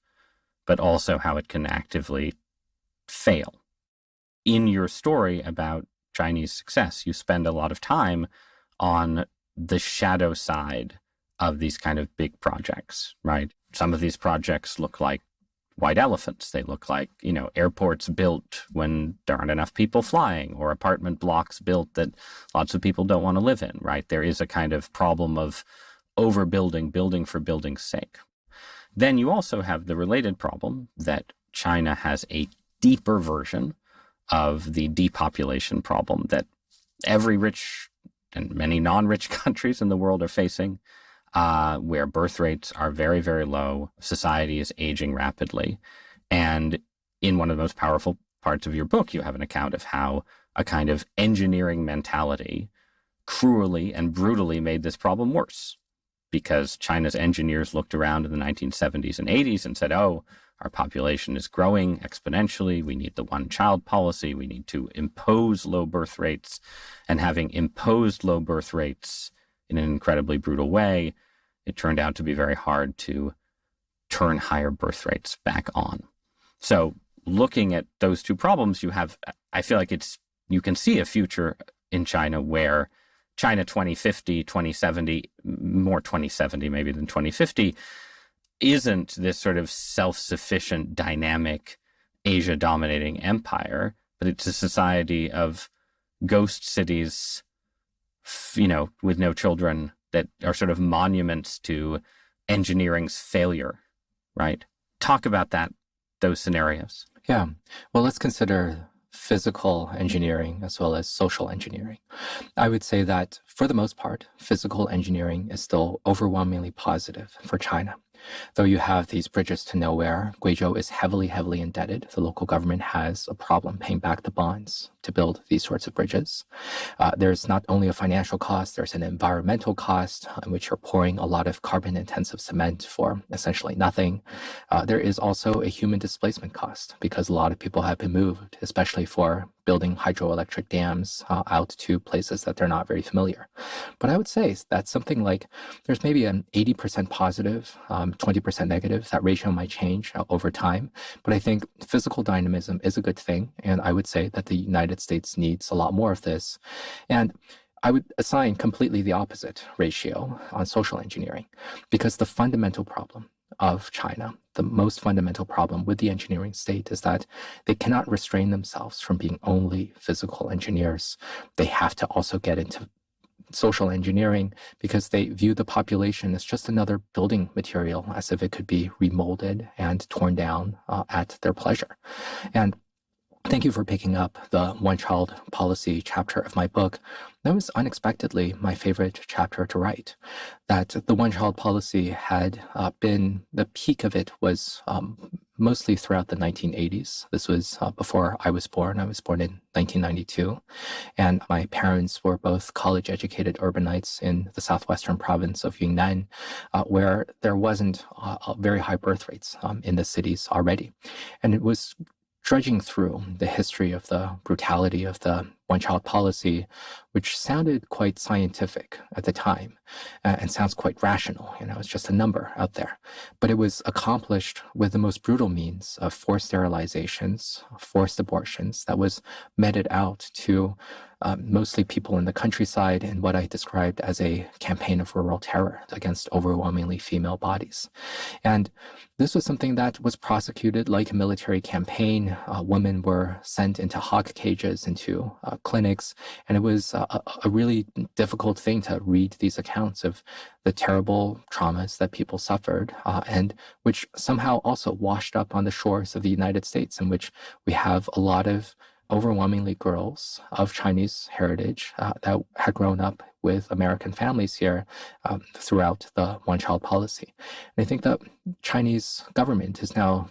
but also how it can actively fail. In your story about Chinese success, you spend a lot of time on the shadow side of these kind of big projects, right? Some of these projects look like white elephants. They look like, you know, airports built when there aren't enough people flying, or apartment blocks built that lots of people don't want to live in, right? There is a kind of problem of overbuilding, building for building's sake. Then you also have the related problem that China has a deeper version of the depopulation problem that every rich and many non-rich countries in the world are facing, where birth rates are very, very low. Society is aging rapidly. And in one of the most powerful parts of your book, you have an account of how a kind of engineering mentality cruelly and brutally made this problem worse. Because China's engineers looked around in the 1970s and 80s and said, oh, our population is growing exponentially. We need the one-child policy. We need to impose low birth rates. And having imposed low birth rates in an incredibly brutal way, it turned out to be very hard to turn higher birth rates back on. So looking at those two problems, I feel like you can see a future in China where China 2050, 2070, more 2070 maybe than 2050, isn't this sort of self-sufficient, dynamic, Asia-dominating empire, but it's a society of ghost cities, you know, with no children, that are sort of monuments to engineering's failure, right? Talk about those scenarios. Yeah. Well, let's consider physical engineering as well as social engineering. I would say that for the most part, physical engineering is still overwhelmingly positive for China. Though you have these bridges to nowhere, Guizhou is heavily, heavily indebted. The local government has a problem paying back the bonds to build these sorts of bridges. There's not only a financial cost, there's an environmental cost in which you're pouring a lot of carbon-intensive cement for essentially nothing. There is also a human displacement cost because a lot of people have been moved, especially for building hydroelectric dams out to places that they're not very familiar. But I would say that something like there's maybe an 80% positive, 20% negative. That ratio might change over time. But I think physical dynamism is a good thing. And I would say that the United States needs a lot more of this. And I would assign completely the opposite ratio on social engineering, because the fundamental problem of China, the most fundamental problem with the engineering state is that they cannot restrain themselves from being only physical engineers. They have to also get into social engineering because they view the population as just another building material, as if it could be remolded and torn down at their pleasure. And thank you for picking up the one-child policy chapter of my book. That was unexpectedly my favorite chapter to write. That the one-child policy had been, the peak of it was mostly throughout the 1980s. This was before I was born. I was born in 1992. And my parents were both college-educated urbanites in the southwestern province of Yunnan, where there wasn't very high birth rates in the cities already. And it was trudging through the history of the brutality of the one-child policy, which sounded quite scientific at the time and sounds quite rational. It's just a number out there. But it was accomplished with the most brutal means of forced sterilizations, forced abortions that was meted out to mostly people in the countryside in what I described as a campaign of rural terror against overwhelmingly female bodies. And this was something that was prosecuted like a military campaign. Women were sent into hog cages, into clinics, and it was a really difficult thing to read these accounts of the terrible traumas that people suffered, and which somehow also washed up on the shores of the United States, in which we have a lot of overwhelmingly girls of Chinese heritage that had grown up with American families here throughout the one-child policy. And I think the Chinese government is now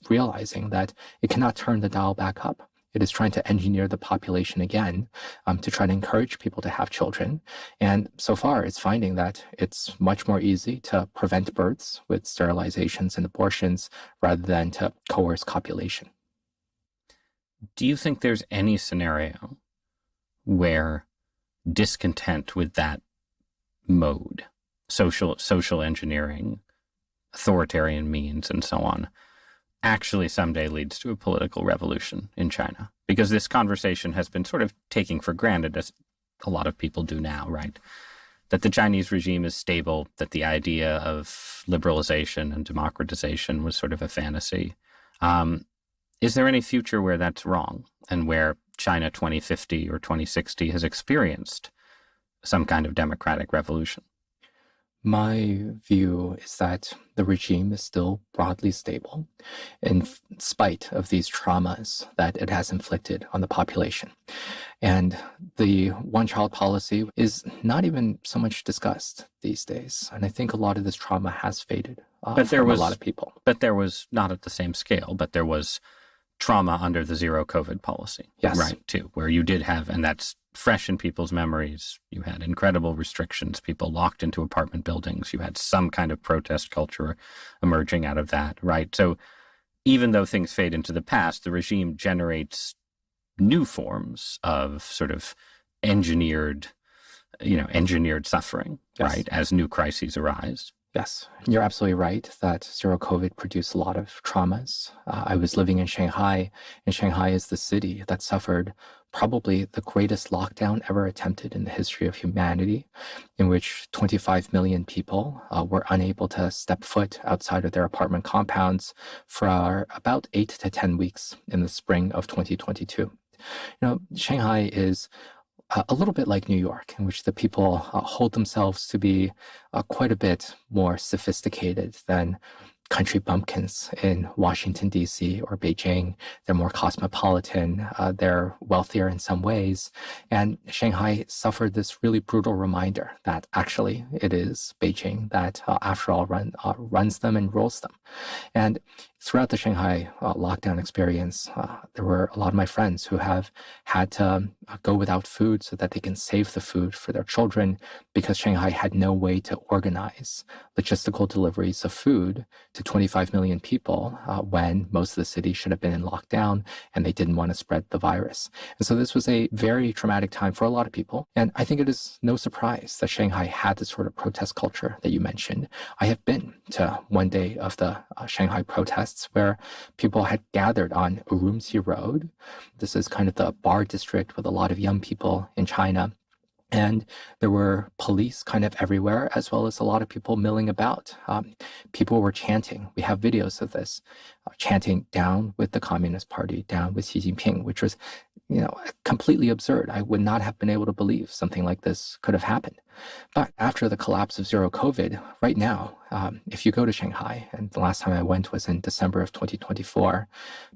realizing that it cannot turn the dial back up. It is trying to engineer the population again to try to encourage people to have children. And so far, it's finding that it's much more easy to prevent births with sterilizations and abortions rather than to coerce copulation. Do you think there's any scenario where discontent with that mode, social engineering, authoritarian means, and so on, actually someday leads to a political revolution in China? Because this conversation has been sort of taking for granted, as a lot of people do now, right? That the Chinese regime is stable, that the idea of liberalization and democratization was sort of a fantasy. Is there any future where that's wrong and where China 2050 or 2060 has experienced some kind of democratic revolution? My view is that the regime is still broadly stable in spite of these traumas that it has inflicted on the population. And the one-child policy is not even so much discussed these days. And I think a lot of this trauma has faded from a lot of people. But there was, not at the same scale, but there was trauma under the zero COVID policy, yes, right, too, where you did have, and that's fresh in people's memories, you had incredible restrictions, people locked into apartment buildings, you had some kind of protest culture emerging out of that, right? So even though things fade into the past, the regime generates new forms of sort of engineered suffering, yes, right, as new crises arise. Yes, you're absolutely right that zero COVID produced a lot of traumas. I was living in Shanghai, and Shanghai is the city that suffered probably the greatest lockdown ever attempted in the history of humanity, in which 25 million people were unable to step foot outside of their apartment compounds for about 8 to 10 weeks in the spring of 2022. Shanghai is a little bit like New York, in which the people hold themselves to be quite a bit more sophisticated than country bumpkins in Washington, D.C. or Beijing. They're more cosmopolitan. They're wealthier in some ways. And Shanghai suffered this really brutal reminder that actually it is Beijing that, after all, runs them and rules them. And throughout the Shanghai lockdown experience, there were a lot of my friends who have had to go without food so that they can save the food for their children, because Shanghai had no way to organize logistical deliveries of food to 25 million people when most of the city should have been in lockdown and they didn't want to spread the virus. And so this was a very traumatic time for a lot of people. And I think it is no surprise that Shanghai had the sort of protest culture that you mentioned. I have been to one day of the Shanghai protests where people had gathered on Urumqi Road. This is kind of the bar district with a lot of young people in China. And there were police kind of everywhere, as well as a lot of people milling about. People were chanting. We have videos of this, chanting down with the Communist Party, down with Xi Jinping, which was, completely absurd. I would not have been able to believe something like this could have happened. But after the collapse of zero COVID, right now, if you go to Shanghai, and the last time I went was in December of 2024,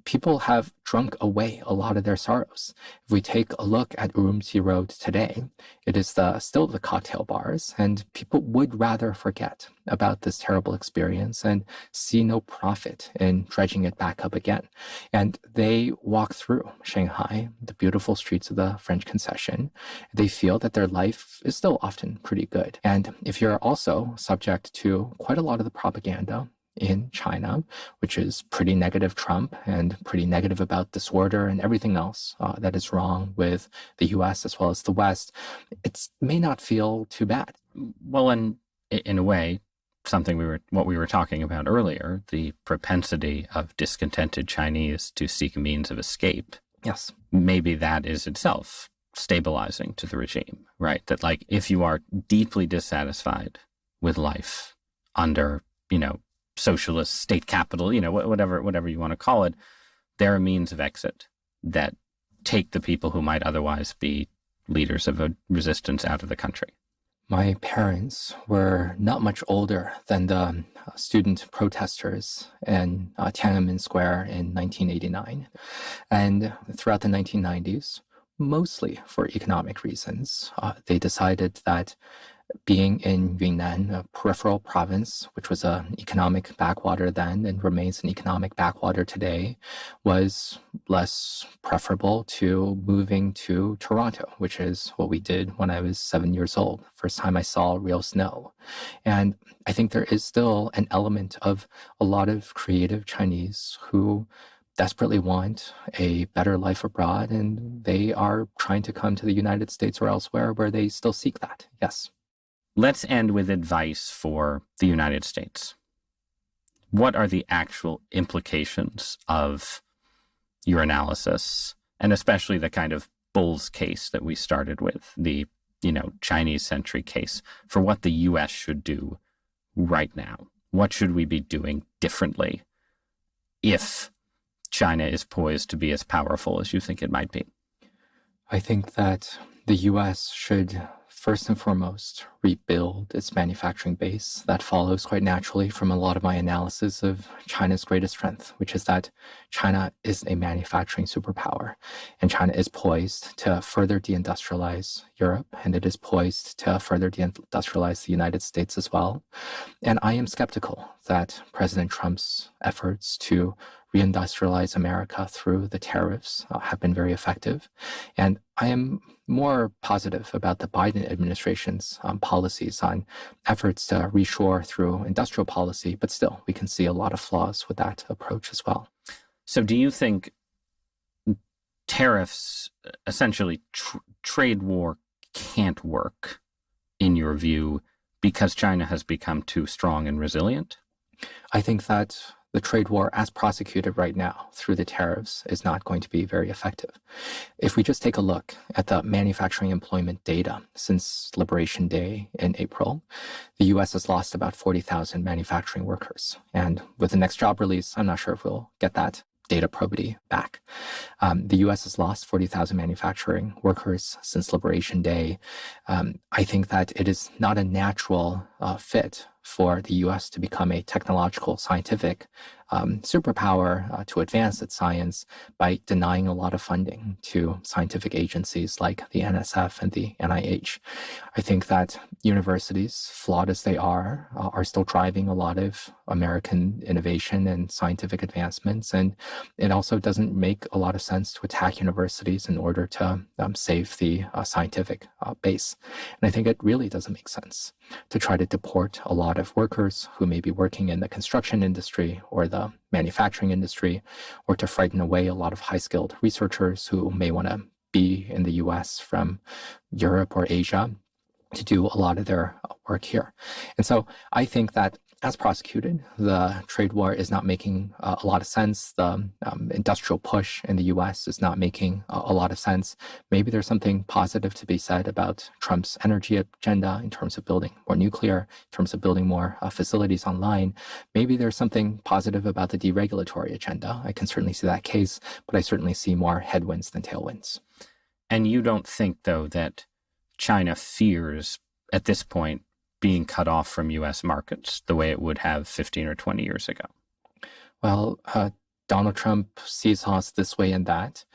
people have drunk away a lot of their sorrows. If we take a look at Urumqi Road today, it is still the cocktail bars, and people would rather forget about this terrible experience and see no profit in dredging it back up again. And they walk through Shanghai, the beautiful streets of the French Concession. They feel that their life is still often pretty good. And if you're also subject to quite a lot of the propaganda in China, which is pretty negative Trump and pretty negative about disorder and everything else that is wrong with the US as well as the West, it may not feel too bad. Well, in a way, what we were talking about earlier, the propensity of discontented Chinese to seek a means of escape. Yes. Maybe that is itself stabilizing to the regime, right? That like if you are deeply dissatisfied with life under, socialist state capital, whatever you want to call it, there are means of exit that take the people who might otherwise be leaders of a resistance out of the country. My parents were not much older than the student protesters in Tiananmen Square in 1989. And throughout the 1990s, mostly for economic reasons, they decided that being in Yunnan, a peripheral province, which was an economic backwater then and remains an economic backwater today, was less preferable to moving to Toronto, which is what we did when I was 7 years old, first time I saw real snow. And I think there is still an element of a lot of creative Chinese who desperately want a better life abroad, and they are trying to come to the United States or elsewhere where they still seek that. Yes. Let's end with advice for the United States. What are the actual implications of your analysis, and especially the kind of Bull's case that we started with, the, Chinese-centric case, for what the U.S. should do right now? What should we be doing differently if China is poised to be as powerful as you think it might be? I think that the U.S. should first and foremost rebuild its manufacturing base. That follows quite naturally from a lot of my analysis of China's greatest strength, which is that China is a manufacturing superpower, and China is poised to further deindustrialize Europe, and it is poised to further deindustrialize the United States as well. And I am skeptical that President Trump's efforts to reindustrialize America through the tariffs have been very effective. And I am more positive about the Biden administration's policies on efforts to reshore through industrial policy, but still, we can see a lot of flaws with that approach as well. So do you think tariffs, essentially trade war, can't work, in your view, because China has become too strong and resilient? I think that the trade war as prosecuted right now through the tariffs is not going to be very effective. If we just take a look at the manufacturing employment data since Liberation Day in April, the U.S. has lost about 40,000 manufacturing workers. And with the next job release, I'm not sure if we'll get that data probity back. The U.S. has lost 40,000 manufacturing workers since Liberation Day. I think that it is not a natural fit for the U.S. to become a technological, scientific superpower to advance its science by denying a lot of funding to scientific agencies like the NSF and the NIH. I think that universities, flawed as they are still driving a lot of American innovation and scientific advancements. And it also doesn't make a lot of sense to attack universities in order to save the scientific base. And I think it really doesn't make sense to try to deport a lot of workers who may be working in the construction industry or the manufacturing industry, or to frighten away a lot of high-skilled researchers who may want to be in the US from Europe or Asia to do a lot of their work here. And so I think that as prosecuted, the trade war is not making a lot of sense. The industrial push in the US is not making a lot of sense. Maybe there's something positive to be said about Trump's energy agenda in terms of building more nuclear, in terms of building more facilities online. Maybe there's something positive about the deregulatory agenda. I can certainly see that case, but I certainly see more headwinds than tailwinds. And you don't think, though, that China fears at this point being cut off from U.S. markets the way it would have 15 or 20 years ago? Well, Donald Trump sees us this way and that.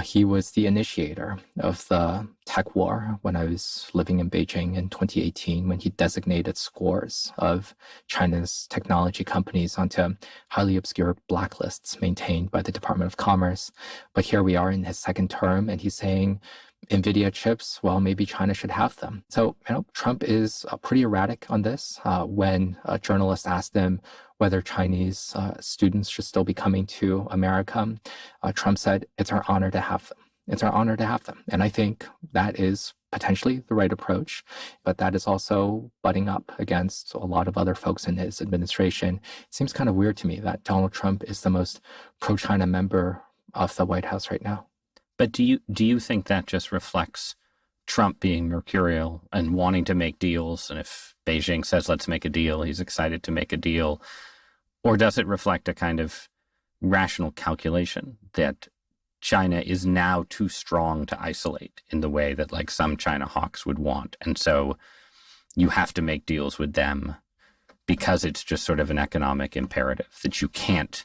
He was the initiator of the tech war when I was living in Beijing in 2018, when he designated scores of China's technology companies onto highly obscure blacklists maintained by the Department of Commerce. But here we are in his second term, and he's saying NVIDIA chips, well, maybe China should have them. So, Trump is pretty erratic on this. When a journalist asked him whether Chinese students should still be coming to America, Trump said, it's our honor to have them. It's our honor to have them. And I think that is potentially the right approach, but that is also butting up against a lot of other folks in his administration. It seems kind of weird to me that Donald Trump is the most pro-China member of the White House right now. But do you think that just reflects Trump being mercurial and wanting to make deals? And if Beijing says, let's make a deal, he's excited to make a deal. Or does it reflect a kind of rational calculation that China is now too strong to isolate in the way that like some China hawks would want? And so you have to make deals with them because it's just sort of an economic imperative that you can't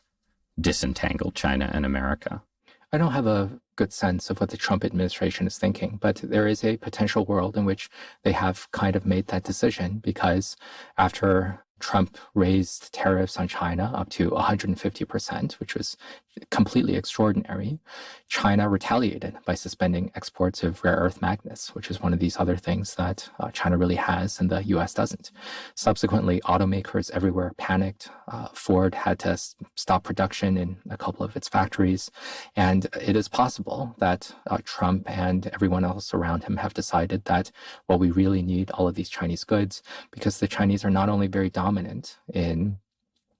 disentangle China and America. I don't have a good sense of what the Trump administration is thinking, but there is a potential world in which they have kind of made that decision, because after Trump raised tariffs on China up to 150%, which was completely extraordinary, China retaliated by suspending exports of rare earth magnets, which is one of these other things that China really has and the US doesn't. Subsequently, automakers everywhere panicked. Ford had to stop production in a couple of its factories. And it is possible that Trump and everyone else around him have decided that, well, we really need all of these Chinese goods, because the Chinese are not only very dominant in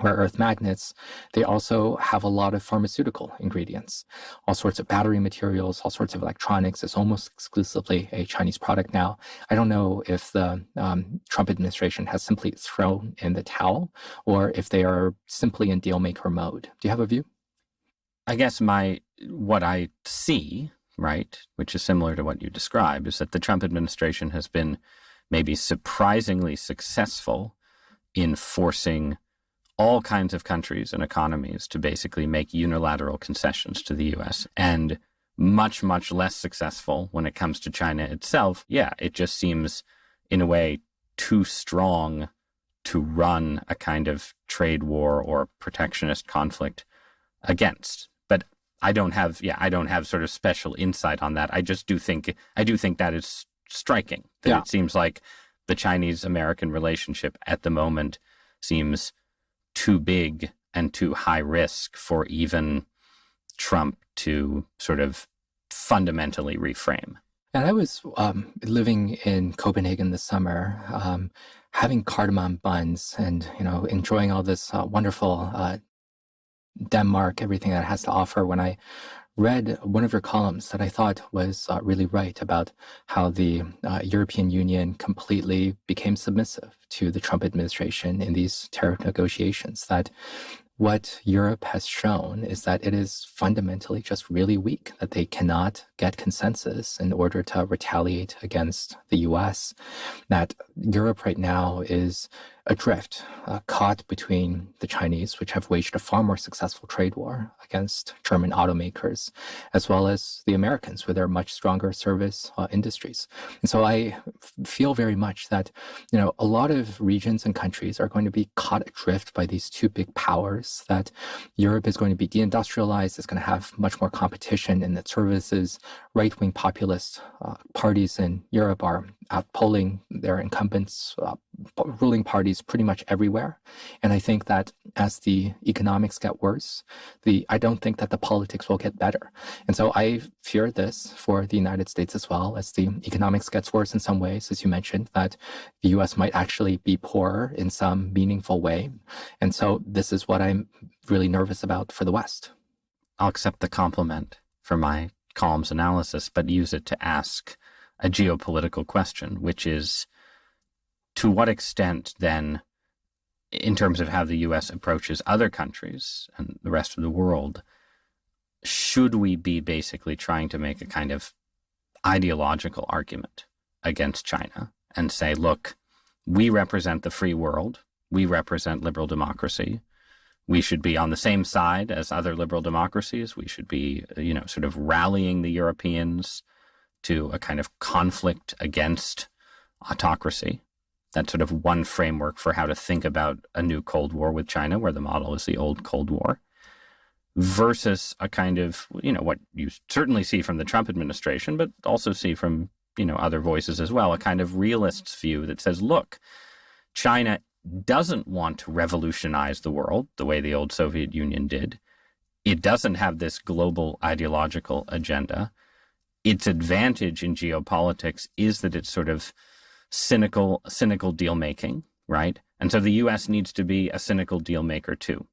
rare earth magnets, they also have a lot of pharmaceutical ingredients, all sorts of battery materials, all sorts of electronics. It's almost exclusively a Chinese product now. I don't know if the Trump administration has simply thrown in the towel or if they are simply in deal maker mode. Do you have a view? I guess what I see, right, which is similar to what you described, is that the Trump administration has been maybe surprisingly successful in forcing all kinds of countries and economies to basically make unilateral concessions to the U.S. and much, much less successful when it comes to China itself. Yeah, it just seems in a way too strong to run a kind of trade war or protectionist conflict against. But I don't have sort of special insight on that. I do think that is striking. That It seems like the Chinese-American relationship at the moment seems too big and too high risk for even Trump to sort of fundamentally reframe. And I was living in Copenhagen this summer, having cardamom buns and, enjoying all this wonderful Denmark, everything that it has to offer, when I read one of your columns that I thought was really right about how the European Union completely became submissive to the Trump administration in these tariff negotiations, that what Europe has shown is that it is fundamentally just really weak, that they cannot get consensus in order to retaliate against the US, that Europe right now is adrift, caught between the Chinese, which have waged a far more successful trade war against German automakers, as well as the Americans with their much stronger service industries. And so I feel very much that, a lot of regions and countries are going to be caught adrift by these two big powers, that Europe is going to be deindustrialized, it's going to have much more competition in its services, right-wing populist parties in Europe are outpolling their incumbents, ruling parties pretty much everywhere. And I think that as the economics get worse, I don't think that the politics will get better. And so I fear this for the United States as well, as the economics gets worse in some ways, as you mentioned, that the US might actually be poorer in some meaningful way. And so this is what I'm really nervous about for the West. I'll accept the compliment for my column's analysis, but use it to ask a geopolitical question, which is, to what extent then, in terms of how the U.S. approaches other countries and the rest of the world, should we be basically trying to make a kind of ideological argument against China and say, look, we represent the free world, we represent liberal democracy, we should be on the same side as other liberal democracies, we should be, sort of rallying the Europeans to a kind of conflict against autocracy. That's sort of one framework for how to think about a new Cold War with China, where the model is the old Cold War, versus a kind of, what you certainly see from the Trump administration, but also see from, other voices as well, a kind of realist's view that says, look, China doesn't want to revolutionize the world the way the old Soviet Union did. It doesn't have this global ideological agenda. Its advantage in geopolitics is that it's sort of cynical deal making, right? And so the U.S. needs to be a cynical deal maker too.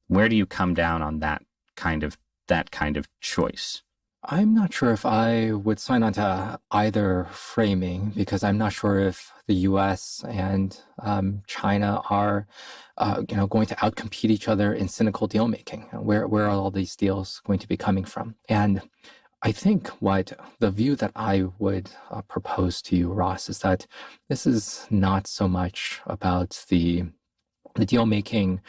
Where do you come down on that kind of choice? I'm not sure if I would sign on to either framing, because I'm not sure if the U.S. and China are, going to outcompete each other in cynical deal making. Where are all these deals going to be coming from? And I think the view that I would propose to you, Ross, is that this is not so much about the deal making.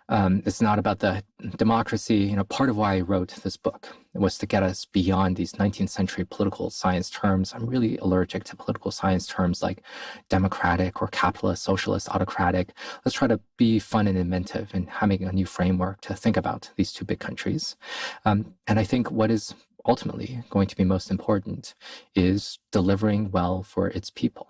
It's not about the democracy. Part of why I wrote this book was to get us beyond these 19th century political science terms. I'm really allergic to political science terms like democratic or capitalist, socialist, autocratic. Let's try to be fun and inventive and having a new framework to think about these two big countries. And I think what is ultimately going to be most important is delivering well for its people.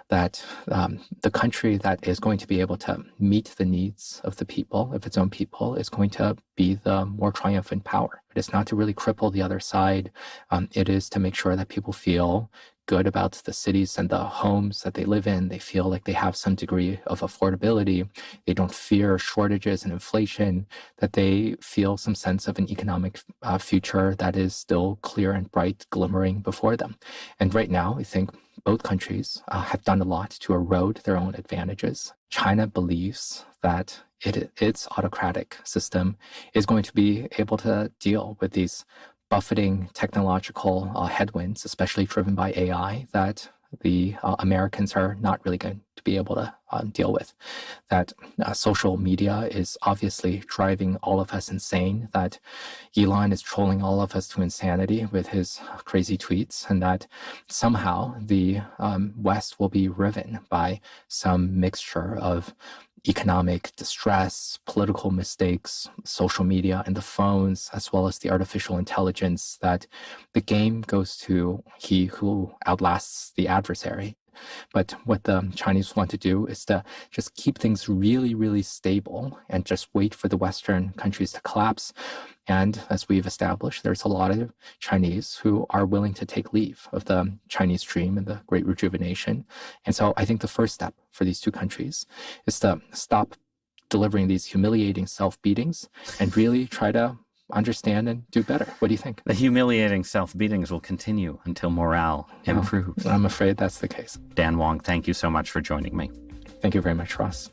That the country that is going to be able to meet the needs of the people, of its own people, is going to be the more triumphant power. It is not to really cripple the other side. It is to make sure that people feel good about the cities and the homes that they live in. They feel like they have some degree of affordability. They don't fear shortages and inflation, that they feel some sense of an economic future that is still clear and bright, glimmering before them. And right now, I think both countries have done a lot to erode their own advantages. China believes that its autocratic system is going to be able to deal with these buffeting technological headwinds, especially driven by AI, that the Americans are not really going to be able to deal with. That social media is obviously driving all of us insane, that Elon is trolling all of us to insanity with his crazy tweets, and that somehow the West will be riven by some mixture of economic distress, political mistakes, social media, and the phones, as well as the artificial intelligence, that the game goes to he who outlasts the adversary. But what the Chinese want to do is to just keep things really, really stable and just wait for the Western countries to collapse. And as we've established, there's a lot of Chinese who are willing to take leave of the Chinese dream and the Great Rejuvenation. And so I think the first step for these two countries is to stop delivering these humiliating self-beatings and really try to understand and do better. What do you think? The humiliating self-beatings will continue until morale improves. I'm afraid that's the case. Dan Wang, thank you so much for joining me. Thank you very much, Ross.